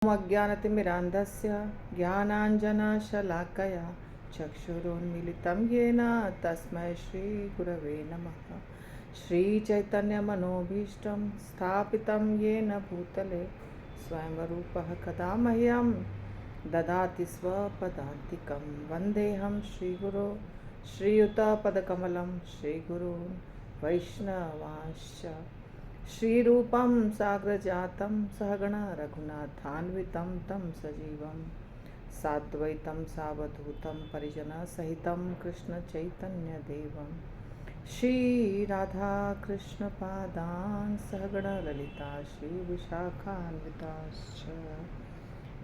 अज्ञानतिमिरान्धस्य ज्ञानाञ्जनशलाकया चक्षुरुन्मीलितं येन तस्मै श्रीगुरवे नमः। श्रीचैतन्यमनोभीष्टं स्थापितं येन भूतले स्वयं रूपः कदा मह्यं ददाति स्वपदान्तिकं। वन्देऽहं श्रीगुरो श्रीयुतपदकमलं श्रीगुरून् वैष्णवांश्च श्रीरूपं साग्रजातं सहगण रघुनाथान्वितं तं सजीवं साद्वैतं सावधूतं परिजनसहितं कृष्णचैतन्यदेवं श्रीराधाकृष्णपादान् सहगण ललिता श्रीविशाखान्विताश्च।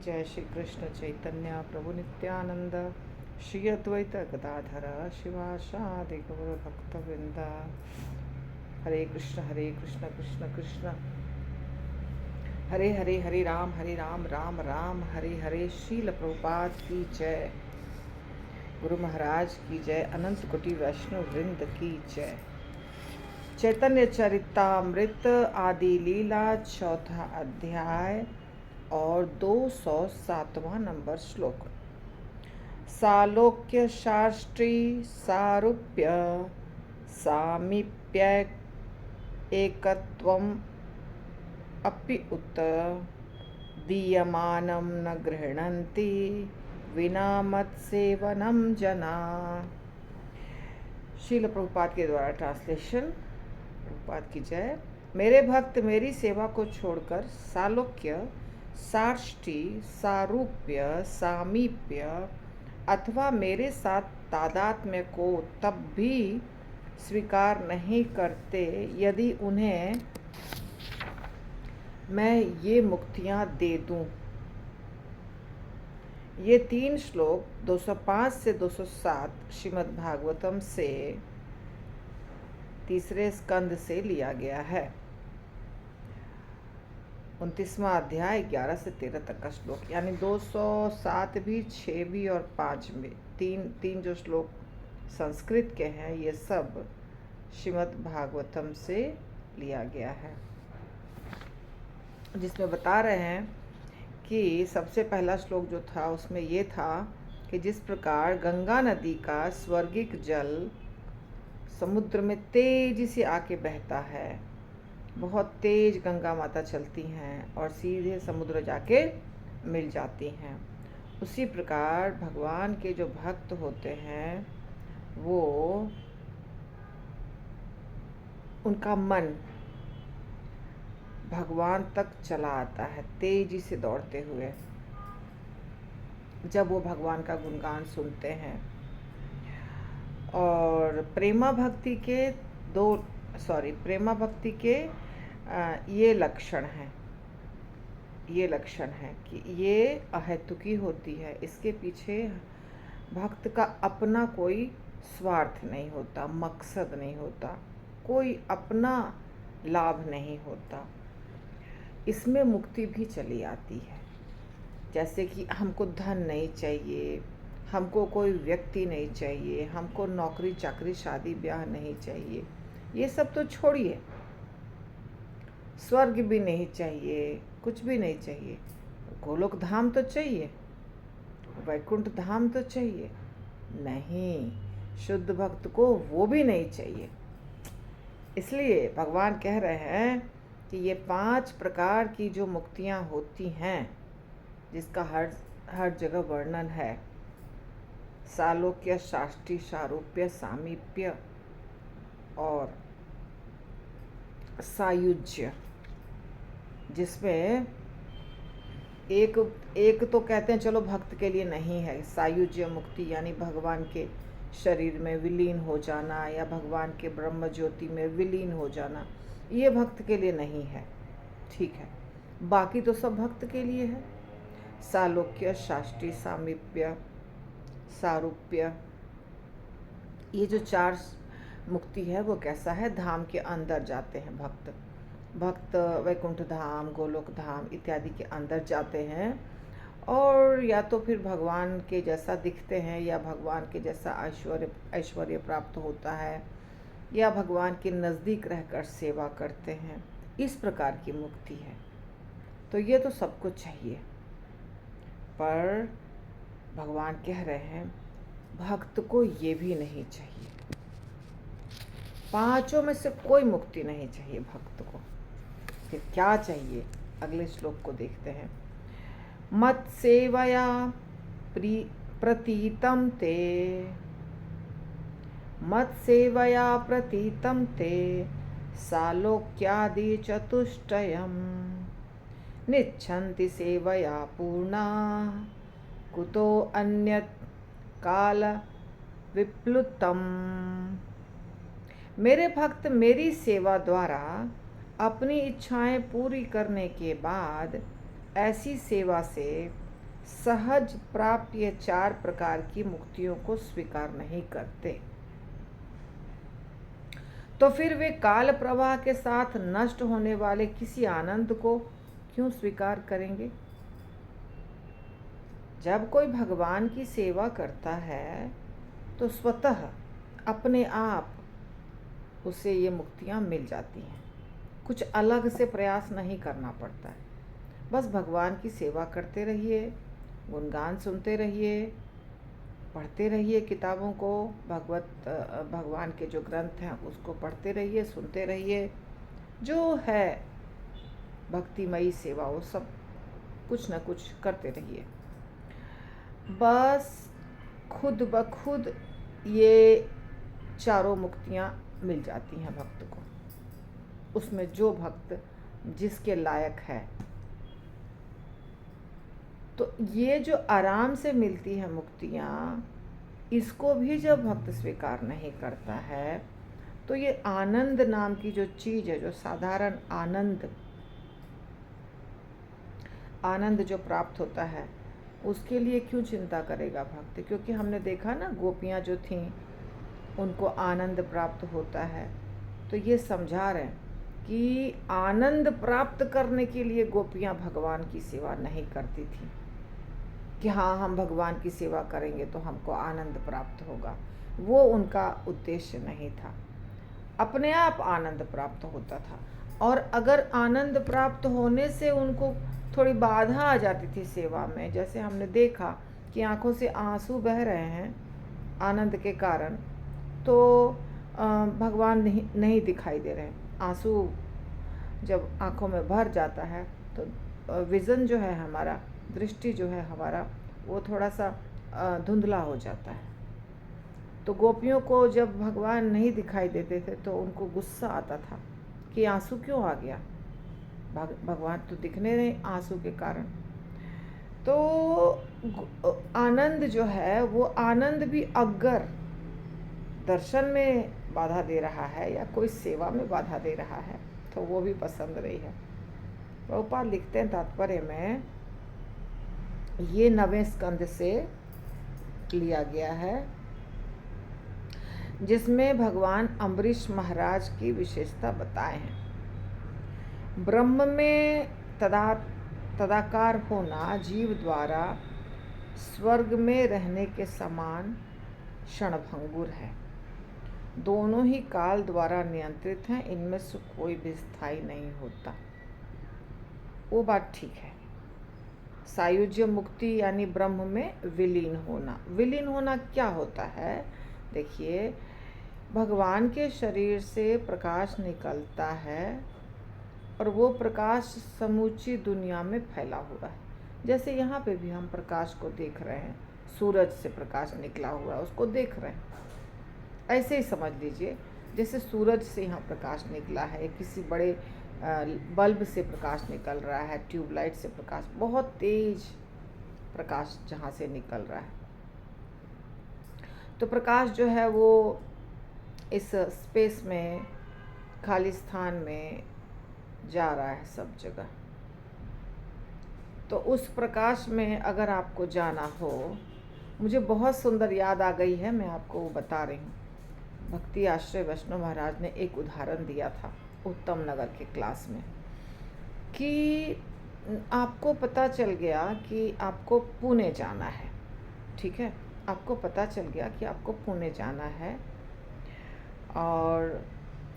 जय श्री कृष्ण चैतन्य प्रभु नित्यानंद श्री अद्वैत गदाधर शिवासादि गौर भक्तवृंद। हरे कृष्ण कृष्ण कृष्ण हरे हरे, हरे राम राम राम हरे हरे। शील प्रभुपाद की जय, गुरु महाराज की जय, अनंत कोटि वैष्णव वृंद की जय। चैतन्य चरितामृत आदि लीला चौथा अध्याय और 207वां नंबर श्लोक। सालोक्य शास्त्री सारूप्य सामीप्य एकत्वम् अपि उत दीयमानं न गृह्णन्ति विना मत्सेवनं जना। शील प्रभुपाद के द्वारा ट्रांसलेशन। प्रभुपाद की जय। मेरे भक्त मेरी सेवा को छोड़कर सालोक्य, साष्टी, सारूप्य, सामीप्य अथवा मेरे साथ तादात्म्य को तब भी स्वीकार नहीं करते यदि उन्हें मैं ये मुक्तियाँ दे दूँ। ये 3 श्लोक 205 से 207 श्रीमद् भागवतम से 3 स्कंद से लिया गया है। 29वां अध्याय 11 से 13 तक का श्लोक, यानी 207 भी, 6 भी और 5 में तीन जो श्लोक संस्कृत के हैं ये सब श्रीमद् भागवतम से लिया गया है, जिसमें बता रहे हैं कि सबसे पहला श्लोक जो था उसमें ये था कि जिस प्रकार गंगा नदी का स्वर्गिक जल समुद्र में तेजी से आके बहता है, बहुत तेज गंगा माता चलती हैं और सीधे समुद्र जाके मिल जाती हैं, उसी प्रकार भगवान के जो भक्त होते हैं वो उनका मन भगवान तक चला आता है तेजी से दौड़ते हुए, जब वो भगवान का गुणगान सुनते हैं। और प्रेमा भक्ति के ये लक्षण हैं कि ये अहेतुकी होती है, इसके पीछे भक्त का अपना कोई स्वार्थ नहीं होता, मकसद नहीं होता, कोई अपना लाभ नहीं होता। इसमें मुक्ति भी चली आती है। जैसे कि हमको धन नहीं चाहिए, हमको कोई व्यक्ति नहीं चाहिए, हमको नौकरी चाकरी शादी ब्याह नहीं चाहिए, ये सब तो छोड़िए, स्वर्ग भी नहीं चाहिए, कुछ भी नहीं चाहिए, गोलोक धाम तो चाहिए, वैकुंठ धाम तो चाहिए, नहीं, शुद्ध भक्त को वो भी नहीं चाहिए। इसलिए भगवान कह रहे हैं कि ये 5 प्रकार की जो मुक्तियाँ होती हैं, जिसका हर जगह वर्णन है, सालोक्य, साष्टी, सारूप्य, सामीप्य और सायुज्य, जिसमें एक तो कहते हैं चलो भक्त के लिए नहीं है, सायुज्य मुक्ति यानी भगवान के शरीर में विलीन हो जाना या भगवान के ब्रह्म ज्योति में विलीन हो जाना, ये भक्त के लिए नहीं है, ठीक है। बाकी तो सब भक्त के लिए है। सालोक्य, साष्टी, सामीप्य, सारूप्य, ये जो 4 मुक्ति है वो कैसा है, धाम के अंदर जाते हैं भक्त वैकुंठ धाम, गोलोक धाम इत्यादि के अंदर जाते हैं, और या तो फिर भगवान के जैसा दिखते हैं, या भगवान के जैसा ऐश्वर्य प्राप्त होता है, या भगवान के नज़दीक रहकर सेवा करते हैं। इस प्रकार की मुक्ति है। तो ये तो सबको चाहिए, पर भगवान कह रहे हैं भक्त को ये भी नहीं चाहिए, पांचों में से कोई मुक्ति नहीं चाहिए भक्त को। फिर क्या चाहिए, अगले श्लोक को देखते हैं। मत सेवया प्रतीतम ते, मत सेवया प्रतीतम ते सालोक्यादि चतुष्टयम् निच्छन्ति सेवया पूर्णा कुतो अन्यत् काल विप्लुतम। मेरे भक्त मेरी सेवा द्वारा अपनी इच्छाएं पूरी करने के बाद ऐसी सेवा से सहज प्राप्त ये 4 प्रकार की मुक्तियों को स्वीकार नहीं करते, तो फिर वे काल प्रवाह के साथ नष्ट होने वाले किसी आनंद को क्यों स्वीकार करेंगे। जब कोई भगवान की सेवा करता है तो स्वतः अपने आप उसे ये मुक्तियाँ मिल जाती हैं, कुछ अलग से प्रयास नहीं करना पड़ता है। बस भगवान की सेवा करते रहिए, गुणगान सुनते रहिए, पढ़ते रहिए किताबों को, भगवान के जो ग्रंथ हैं उसको पढ़ते रहिए, सुनते रहिए, जो है भक्तिमयी सेवा वो सब कुछ न कुछ करते रहिए। बस खुद ब खुद ये चारों मुक्तियाँ मिल जाती हैं भक्त को, उसमें जो भक्त जिसके लायक है। तो ये जो आराम से मिलती है मुक्तियाँ, इसको भी जब भक्त स्वीकार नहीं करता है तो ये आनंद नाम की जो चीज़ है, जो साधारण आनंद जो प्राप्त होता है, उसके लिए क्यों चिंता करेगा भक्त। क्योंकि हमने देखा ना, गोपियाँ जो थीं उनको आनंद प्राप्त होता है, तो ये समझा रहे हैं कि आनंद प्राप्त करने के लिए गोपियाँ भगवान की सेवा नहीं करती थी कि हाँ हम भगवान की सेवा करेंगे तो हमको आनंद प्राप्त होगा। वो उनका उद्देश्य नहीं था, अपने आप आनंद प्राप्त होता था। और अगर आनंद प्राप्त होने से उनको थोड़ी बाधा आ जाती थी सेवा में, जैसे हमने देखा कि आंखों से आंसू बह रहे हैं आनंद के कारण, तो भगवान नहीं दिखाई दे रहे। आंसू जब आंखों में भर जाता है तो विज़न जो है हमारा, दृष्टि जो है हमारा, वो थोड़ा सा धुंधला हो जाता है। तो गोपियों को जब भगवान नहीं दिखाई देते थे तो उनको गुस्सा आता था कि आंसू क्यों आ गया, भगवान तो दिखने नहीं आंसू के कारण। तो आनंद जो है, वो आनंद भी अगर दर्शन में बाधा दे रहा है या कोई सेवा में बाधा दे रहा है तो वो भी पसंद नहीं है। प्रभुपाद लिखते हैं तात्पर्य में, ये 9वें स्कंद से लिया गया है, जिसमें भगवान अम्बरीश महाराज की विशेषता बताए हैं। ब्रह्म में तदाकार होना जीव द्वारा स्वर्ग में रहने के समान क्षणभंगुर है। दोनों ही काल द्वारा नियंत्रित हैं, इनमें से कोई भी स्थायी नहीं होता। वो बात ठीक है। सायुज्य मुक्ति यानी ब्रह्म में विलीन होना। विलीन होना क्या होता है? देखिए, भगवान के शरीर से प्रकाश निकलता है और वो प्रकाश समूची दुनिया में फैला हुआ है। जैसे यहाँ पे भी हम प्रकाश को देख रहे हैं, सूरज से प्रकाश निकला हुआ है, उसको देख रहे हैं। ऐसे ही समझ लीजिए, जैसे सूरज से यहाँ प्रकाश निकला है, किसी बड़े बल्ब से प्रकाश निकल रहा है, ट्यूबलाइट से प्रकाश, बहुत तेज प्रकाश जहाँ से निकल रहा है। तो प्रकाश जो है वो इस स्पेस में, खाली स्थान में जा रहा है सब जगह। तो उस प्रकाश में अगर आपको जाना हो, मुझे बहुत सुंदर याद आ गई है, मैं आपको वो बता रही हूँ। भक्ति आश्रय वैष्णव महाराज ने एक उदाहरण दिया था उत्तम नगर के क्लास में, कि आपको पता चल गया कि आपको पुणे जाना है, ठीक है, आपको पता चल गया कि आपको पुणे जाना है और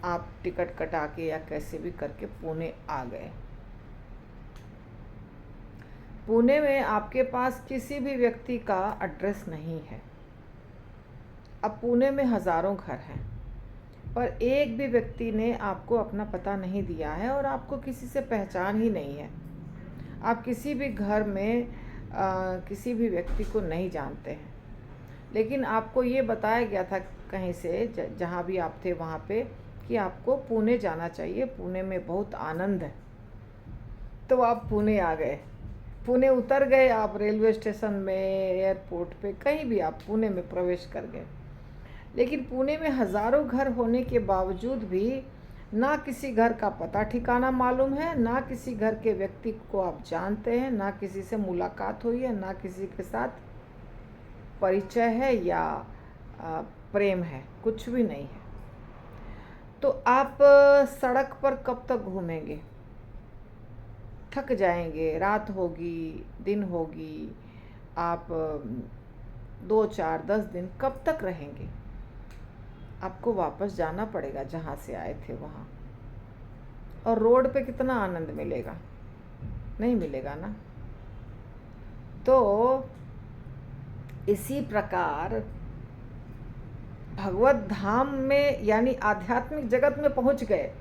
आप टिकट कटा के या कैसे भी करके पुणे आ गए। पुणे में आपके पास किसी भी व्यक्ति का एड्रेस नहीं है। अब पुणे में हज़ारों घर हैं, पर एक भी व्यक्ति ने आपको अपना पता नहीं दिया है और आपको किसी से पहचान ही नहीं है। आप किसी भी घर में किसी भी व्यक्ति को नहीं जानते हैं, लेकिन आपको ये बताया गया था कहीं से, जहाँ भी आप थे वहाँ पे, कि आपको पुणे जाना चाहिए, पुणे में बहुत आनंद है। तो आप पुणे आ गए, पुणे उतर गए, आप रेलवे स्टेशन में, एयरपोर्ट पे, कहीं भी आप पुणे में प्रवेश कर गए। लेकिन पुणे में हज़ारों घर होने के बावजूद भी ना किसी घर का पता ठिकाना मालूम है, ना किसी घर के व्यक्ति को आप जानते हैं, ना किसी से मुलाकात हुई है, ना किसी के साथ परिचय है या प्रेम है, कुछ भी नहीं है। तो आप सड़क पर कब तक घूमेंगे? थक जाएंगे, रात होगी, दिन होगी, आप 2, 4, 10 दिन कब तक रहेंगे? आपको वापस जाना पड़ेगा जहाँ से आए थे वहाँ। और रोड पे कितना आनंद मिलेगा? नहीं मिलेगा ना। तो इसी प्रकार भगवत धाम में, यानी आध्यात्मिक जगत में पहुँच गए,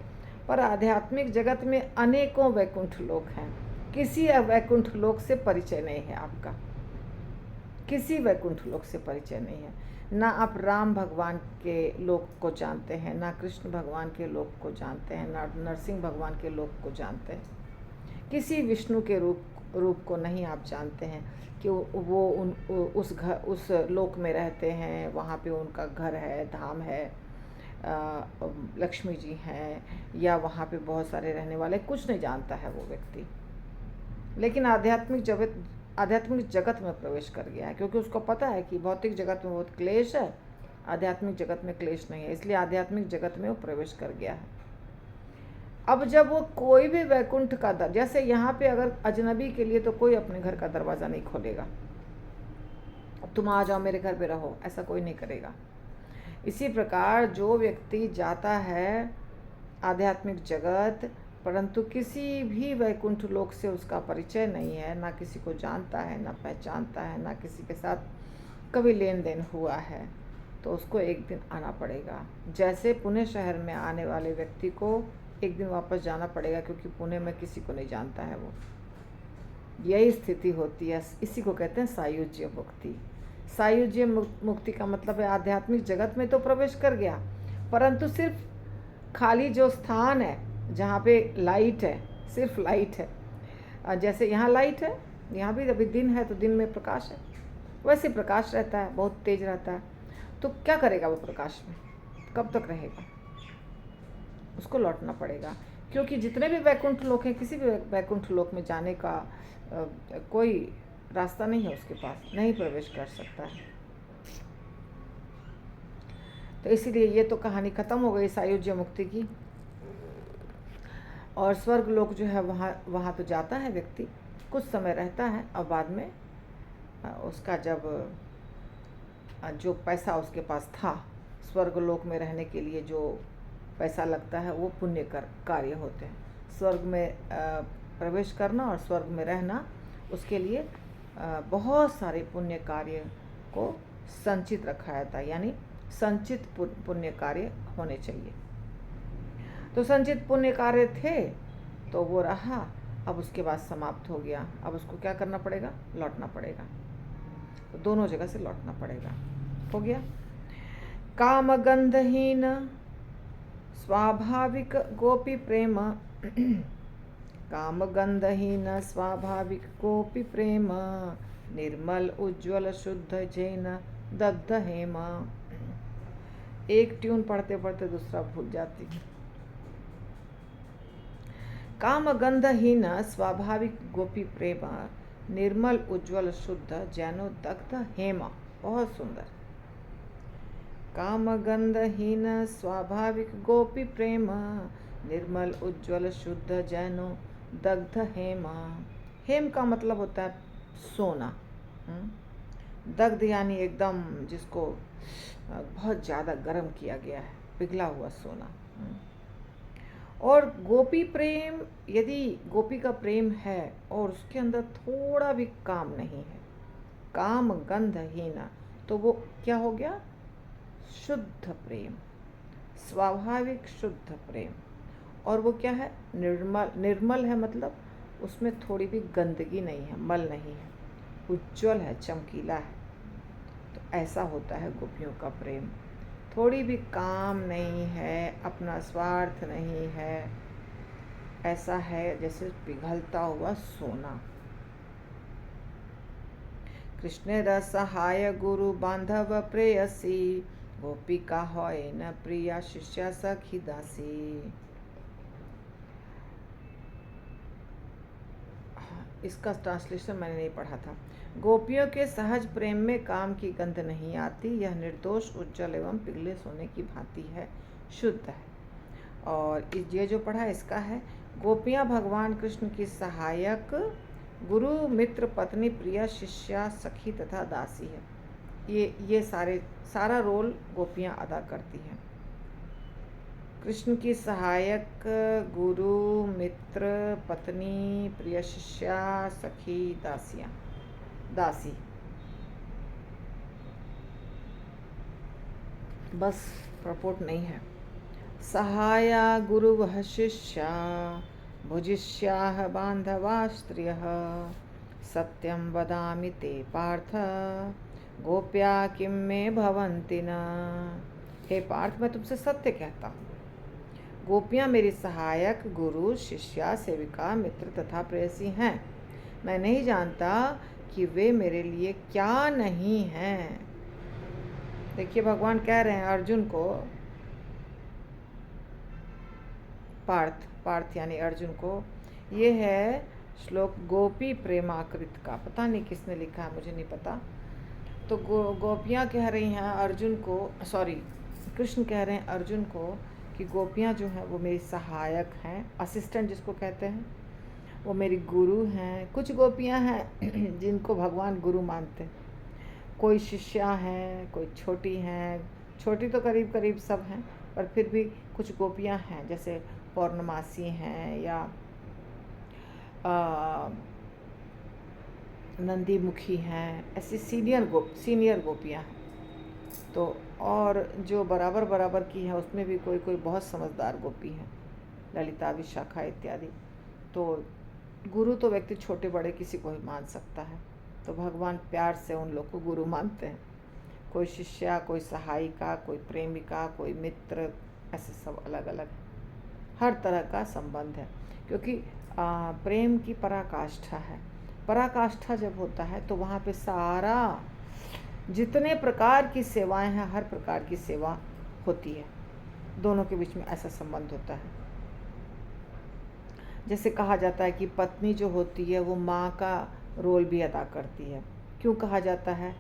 पर आध्यात्मिक जगत में अनेकों वैकुंठ लोक हैं। किसी वैकुंठ लोक से परिचय नहीं है आपका, किसी वैकुंठ लोक से परिचय नहीं है। ना आप राम भगवान के लोक को जानते हैं, ना कृष्ण भगवान के लोक को जानते हैं, ना नरसिंह भगवान के लोक को जानते हैं, किसी विष्णु के रूप को नहीं आप जानते हैं कि वो उस लोक में रहते हैं, वहाँ पे उनका घर है, धाम है, लक्ष्मी जी हैं, या वहाँ पे बहुत सारे रहने वाले, कुछ नहीं जानता है वो व्यक्ति। लेकिन आध्यात्मिक जगत में प्रवेश कर गया है, क्योंकि उसको पता है कि भौतिक जगत में बहुत क्लेश है, आध्यात्मिक जगत में क्लेश नहीं है, इसलिए आध्यात्मिक जगत में वो प्रवेश कर गया है। अब जब वो कोई भी वैकुंठ का जैसे यहाँ पे अगर अजनबी के लिए तो कोई अपने घर का दरवाज़ा नहीं खोलेगा, तुम आ जाओ मेरे घर पे रहो, ऐसा कोई नहीं करेगा। इसी प्रकार जो व्यक्ति जाता है आध्यात्मिक जगत, परंतु किसी भी वैकुंठ लोक से उसका परिचय नहीं है, ना किसी को जानता है, ना पहचानता है, ना किसी के साथ कभी लेन देन हुआ है, तो उसको एक दिन आना पड़ेगा। जैसे पुणे शहर में आने वाले व्यक्ति को एक दिन वापस जाना पड़ेगा, क्योंकि पुणे में किसी को नहीं जानता है वो। यही स्थिति होती है, इसी को कहते हैं सायुज्य मुक्ति। सायुज्य मुक्ति का मतलब है आध्यात्मिक जगत में तो प्रवेश कर गया, परंतु सिर्फ खाली जो स्थान है जहाँ पे लाइट है, सिर्फ लाइट है, जैसे यहाँ लाइट है, यहाँ भी अभी दिन है तो दिन में प्रकाश है, वैसे प्रकाश रहता है, बहुत तेज रहता है। तो क्या करेगा वो प्रकाश में? कब तक रहेगा? उसको लौटना पड़ेगा, क्योंकि जितने भी वैकुंठ लोक हैं, किसी भी वैकुंठ लोक में जाने का कोई रास्ता नहीं है उसके पास, नहीं प्रवेश कर सकता है। तो इसीलिए ये तो कहानी ख़त्म हो गई सायुज्य मुक्ति की। और स्वर्ग लोक जो है वहाँ तो जाता है व्यक्ति, कुछ समय रहता है, और बाद में उसका जब जो पैसा उसके पास था स्वर्ग लोक में रहने के लिए, जो पैसा लगता है, वो पुण्य कार्य होते हैं। स्वर्ग में प्रवेश करना और स्वर्ग में रहना, उसके लिए बहुत सारे पुण्य कार्य को संचित रखा जाता है, यानी संचित पुण्य कार्य होने चाहिए। तो संचित पुण्य कार्य थे तो वो रहा, अब उसके बाद समाप्त हो गया। अब उसको क्या करना पड़ेगा? लौटना पड़ेगा। तो दोनों जगह से लौटना पड़ेगा। हो गया। काम गंधहीन स्वाभाविक गोपी प्रेम काम गंधहीन स्वाभाविक गोपी प्रेम निर्मल उज्ज्वल शुद्ध जैन दग्ध हेम। एक ट्यून पढ़ते पढ़ते दूसरा भूल जाती है। काम गंधहीन स्वाभाविक गोपी प्रेम निर्मल उज्ज्वल शुद्ध जैनो दग्ध हेम। बहुत सुंदर। काम गंधहीन स्वाभाविक गोपी प्रेम निर्मल उज्ज्वल शुद्ध जैनो दग्ध हेम। हेम का मतलब होता है सोना। दग्ध यानी एकदम जिसको बहुत ज़्यादा गर्म किया गया है, पिघला हुआ सोना। और गोपी प्रेम, यदि गोपी का प्रेम है और उसके अंदर थोड़ा भी काम नहीं है, काम गंधहीन, तो वो क्या हो गया? शुद्ध प्रेम, स्वाभाविक शुद्ध प्रेम। और वो क्या है? निर्मल। निर्मल है मतलब उसमें थोड़ी भी गंदगी नहीं है, मल नहीं है, उज्जवल है, चमकीला है। तो ऐसा होता है गोपियों का प्रेम। थोड़ी भी काम नहीं है, अपना स्वार्थ नहीं है, ऐसा है जैसे पिघलता हुआ सोना। कृष्ण रसहाय गुरु बांधव प्रेयसी, गोपिका होय न प्रिया शिष्या सखी दासी। इसका ट्रांसलेशन मैंने नहीं पढ़ा था। गोपियों के सहज प्रेम में काम की गंध नहीं आती, यह निर्दोष, उज्जवल एवं पिघले सोने की भांति है, शुद्ध है। और ये जो पढ़ा इसका है, गोपियाँ भगवान कृष्ण की सहायक, गुरु, मित्र, पत्नी, प्रिया, शिष्या, सखी तथा दासी है। ये सारा रोल गोपियाँ अदा करती हैं। कृष्ण की सहायक, गुरु, मित्र, पत्नी, प्रिय शिष्या, सखी, दासी। बस प्रपोट नहीं है। सहाया गुरु वह शिष्या, भुजिष्याः बांधवा स्त्रियः, सत्यं वदामि ते पार्थ, गोप्या किं मे भवन्ति न। हे पार्थ, मैं तुमसे सत्य कहता हूँ, गोपियाँ मेरी सहायक, गुरु, शिष्या, सेविका, मित्र तथा प्रेयसी हैं। मैं नहीं जानता कि वे मेरे लिए क्या नहीं हैं। देखिए भगवान कह रहे हैं अर्जुन को, पार्थ यानी अर्जुन को। ये है श्लोक गोपी प्रेमाकृत का, पता नहीं किसने लिखा है, मुझे नहीं पता। तो गोपियाँ कह रही हैं अर्जुन को, कृष्ण कह रहे हैं अर्जुन को कि गोपियाँ जो हैं वो मेरी सहायक हैं, असिस्टेंट जिसको कहते हैं, वो मेरी गुरु हैं। कुछ गोपियाँ हैं जिनको भगवान गुरु मानते हैं, कोई शिष्या हैं, कोई छोटी हैं, छोटी तो करीब करीब सब हैं, पर फिर भी कुछ गोपियाँ हैं जैसे पौर्णमासी हैं या नंदी मुखी हैं, ऐसी सीनियर गोपियाँ हैं। तो और जो बराबर की है उसमें भी कोई बहुत समझदार गोपी हैं, ललिता, विशाखा इत्यादि। तो गुरु तो व्यक्ति छोटे बड़े किसी को ही मान सकता है, तो भगवान प्यार से उन लोग को गुरु मानते हैं। कोई शिष्या, कोई सहायिका, कोई प्रेमिका, कोई मित्र, ऐसे सब अलग अलग हर तरह का संबंध है, क्योंकि प्रेम की पराकाष्ठा है। पराकाष्ठा जब होता है तो वहाँ पे सारा जितने प्रकार की सेवाएं हैं, हर प्रकार की सेवा होती है, दोनों के बीच में ऐसा संबंध होता है। जैसे कहा जाता है कि पत्नी जो होती है वो माँ का रोल भी अदा करती है। क्यों कहा जाता है?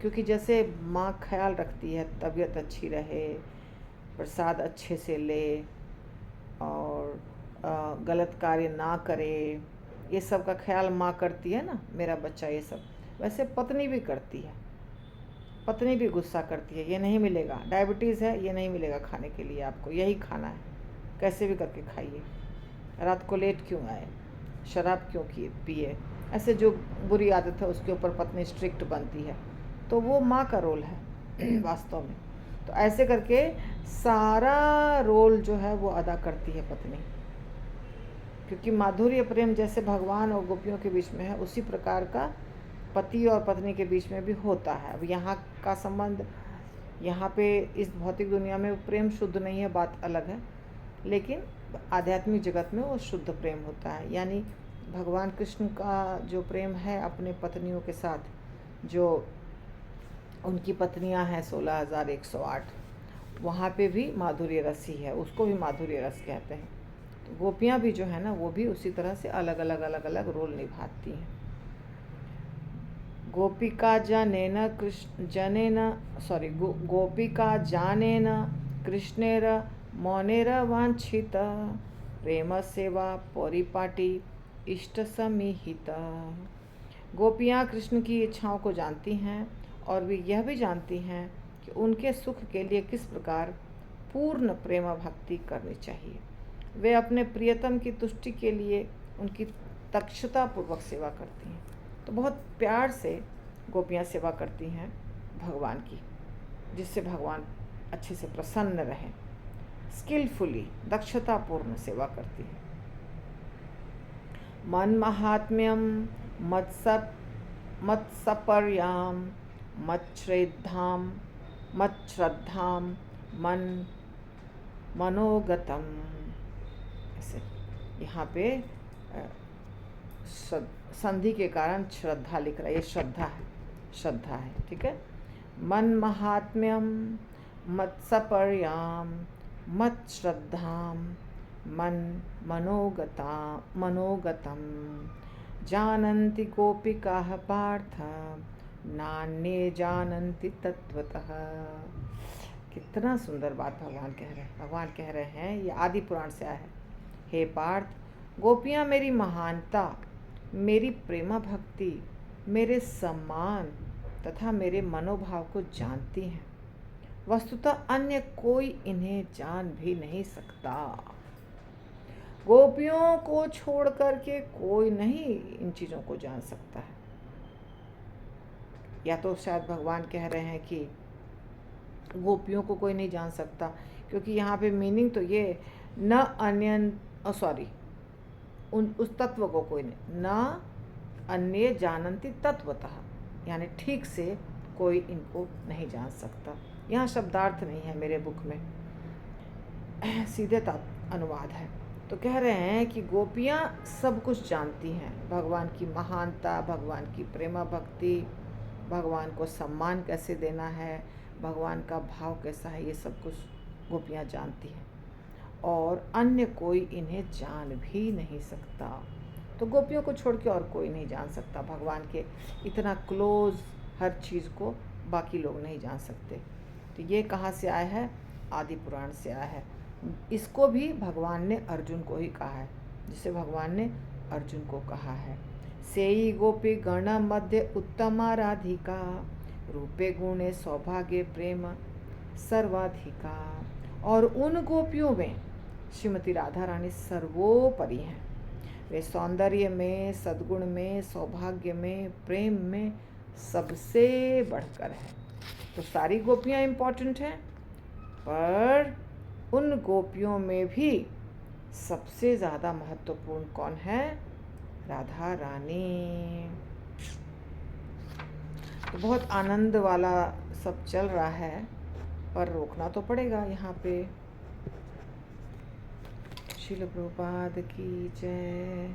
क्योंकि जैसे माँ ख्याल रखती है तबीयत अच्छी रहे, प्रसाद अच्छे से ले और गलत कार्य ना करे, ये सब का ख्याल माँ करती है ना, मेरा बच्चा, ये सब वैसे पत्नी भी करती है। पत्नी भी गुस्सा करती है, ये नहीं मिलेगा, डायबिटीज़ है, ये नहीं मिलेगा खाने के लिए, आपको यही खाना है, कैसे भी करके खाइए, रात को लेट क्यों आए, शराब क्यों पिए, ऐसे जो बुरी आदत है उसके ऊपर पत्नी स्ट्रिक्ट बनती है। तो वो माँ का रोल है वास्तव में। तो ऐसे करके सारा रोल जो है वो अदा करती है पत्नी, क्योंकि माधुर्य प्रेम जैसे भगवान और गोपियों के बीच में है, उसी प्रकार का पति और पत्नी के बीच में भी होता है। अब यहाँ का संबंध, यहाँ पे इस भौतिक दुनिया में प्रेम शुद्ध नहीं है, बात अलग है, लेकिन आध्यात्मिक जगत में वो शुद्ध प्रेम होता है। यानी भगवान कृष्ण का जो प्रेम है अपने पत्नियों के साथ, जो उनकी पत्नियां हैं 16,108, वहाँ पे भी माधुर्य रस ही है, उसको भी माधुर्य रस कहते हैं। तो गोपियाँ भी जो है ना, वो भी उसी तरह से अलग अलग रोल निभाती हैं। गोपिका जानेन कृष्णेर मौनेर वांछित, प्रेम सेवा परिपाटी इष्ट समीहित। गोपियाँ कृष्ण की इच्छाओं को जानती हैं और वे यह भी जानती हैं कि उनके सुख के लिए किस प्रकार पूर्ण प्रेम भक्ति करनी चाहिए। वे अपने प्रियतम की तुष्टि के लिए उनकी दक्षता पूर्वक सेवा करती हैं। तो बहुत प्यार से गोपियाँ सेवा करती हैं भगवान की, जिससे भगवान अच्छे से प्रसन्न रहें। स्किलफुली, दक्षतापूर्ण सेवा करती है। मन महात्म्यम मत्सपर्याम मच्छ्रद्धाम मनोगतम। ऐसे यहाँ पे संधि के कारण श्रद्धा लिख रहा है, ये श्रद्धा है, ठीक है। मन महात्म्यम मत्सपर्याम मच्छ्रद्धाम मनोगतम जानन्ति गोपिकाः पार्थ नान्ये जानन्ति तत्वतः। कितना सुंदर बात भगवान कह रहे हैं। भगवान कह रहे हैं, ये आदि पुराण से आया है, हे पार्थ, गोपियाँ मेरी महानता, मेरी प्रेमा भक्ति, मेरे सम्मान तथा मेरे मनोभाव को जानती हैं। वस्तुतः अन्य कोई इन्हें जान भी नहीं सकता। गोपियों को छोड़ करके कोई नहीं इन चीज़ों को जान सकता है। या तो शायद भगवान कह रहे हैं कि गोपियों को कोई नहीं जान सकता, क्योंकि यहाँ पे मीनिंग तो ये न अन्य उस तत्व को कोई नहीं, न अन्य जानन्ति तत्वतः, यानी ठीक से कोई इनको नहीं जान सकता। यहाँ शब्दार्थ नहीं है मेरे बुक में, सीधे अनुवाद है। तो कह रहे हैं कि गोपियाँ सब कुछ जानती हैं, भगवान की महानता, भगवान की प्रेमा भक्ति, भगवान को सम्मान कैसे देना है, भगवान का भाव कैसा है, ये सब कुछ गोपियाँ जानती हैं और अन्य कोई इन्हें जान भी नहीं सकता। तो गोपियों को छोड़ के और कोई नहीं जान सकता भगवान के इतना क्लोज हर चीज़ को, बाकी लोग नहीं जान सकते। तो ये कहाँ से आया है? आदि पुराण से आया है। इसको भी भगवान ने अर्जुन को ही कहा है, जिसे भगवान ने अर्जुन को कहा है, सेई गोपी गण मध्य उत्तमा राधिका, रूपे गुणे सौभाग्य प्रेम सर्वाधिका। और उन गोपियों में श्रीमती राधा रानी सर्वोपरि हैं। वे सौंदर्य में, सद्गुण में, सौभाग्य में, प्रेम में सबसे बढ़कर है। तो सारी गोपियाँ इम्पोर्टेंट हैं, पर उन गोपियों में भी सबसे ज़्यादा महत्वपूर्ण कौन है? राधा रानी। तो बहुत आनंद वाला सब चल रहा है, पर रोकना तो पड़ेगा यहाँ पे। श्रील प्रभुपाद की जय।